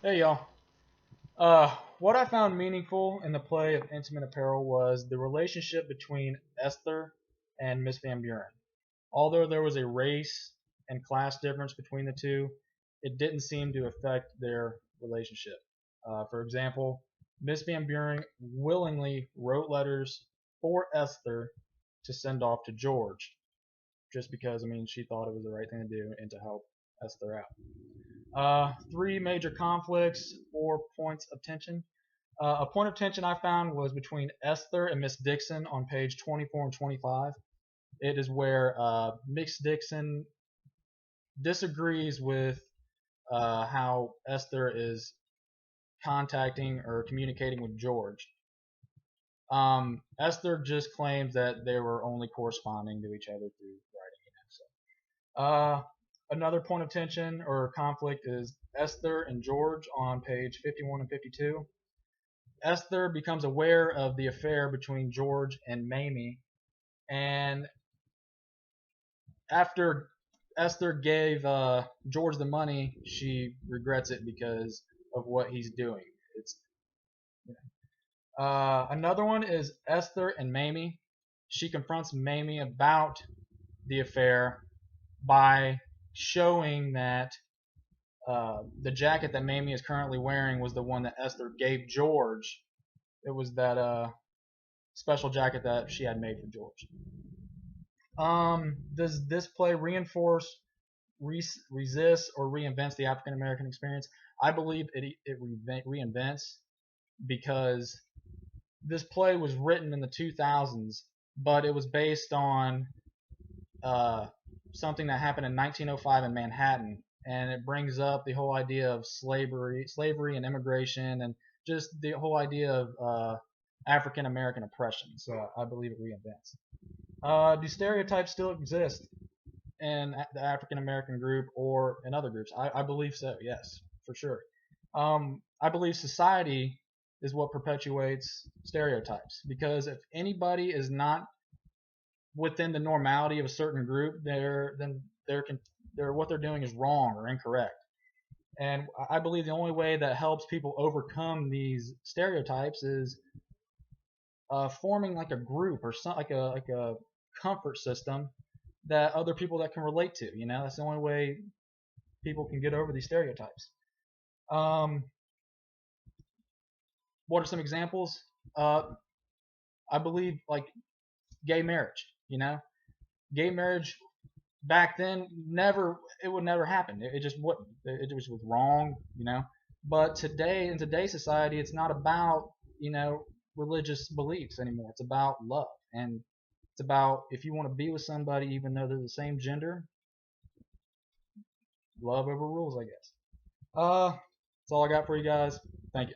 Hey y'all. What I found meaningful in the play of Intimate Apparel was the relationship between Esther and Miss Van Buren. Although there was a race and class difference between the two, it didn't seem to affect their relationship. For example, Miss Van Buren willingly wrote letters for Esther to send off to George, just because she thought it was the right thing to do and to help Esther out. Three major conflicts, 4 points of tension. A point of tension I found was between Esther and Miss Dixon on page 24 and 25. It is where Miss Dixon disagrees with how Esther is contacting or communicating with George. Esther just claims that they were only corresponding to each other through writing. Another point of tension or conflict is Esther and George on page 51 and 52. Esther becomes aware of the affair between George and Mamie, and after Esther gave George the money, she regrets it because of what he's doing. It's Another one is Esther and Mamie. She confronts Mamie about the affair by showing that the jacket that Mamie is currently wearing was the one that Esther gave George. It was that special jacket that she had made for George. Does this play reinforce, resist, or reinvents the African American experience? I believe it reinvents, because this play was written in the 2000s, but it was based on something that happened in 1905 in Manhattan, and it brings up the whole idea of slavery and immigration, and just the whole idea of African American oppression. So I believe it reinvents. Do stereotypes still exist in the African American group or in other groups? I believe so. Yes, for sure. I believe society is what perpetuates stereotypes, because if anybody is not within the normality of a certain group, what they're doing is wrong or incorrect. And I believe the only way that helps people overcome these stereotypes is forming like a group or something, like a comfort system that other people that can relate to. That's the only way people can get over these stereotypes. Um, what are some examples? I believe like gay marriage. Gay marriage back then it would never happen. It just wouldn't. It was wrong. But today, in today's society, it's not about religious beliefs anymore. It's about love, and it's about, if you want to be with somebody even though they're the same gender, love overrules, I guess. That's all I got for you guys. Thank you.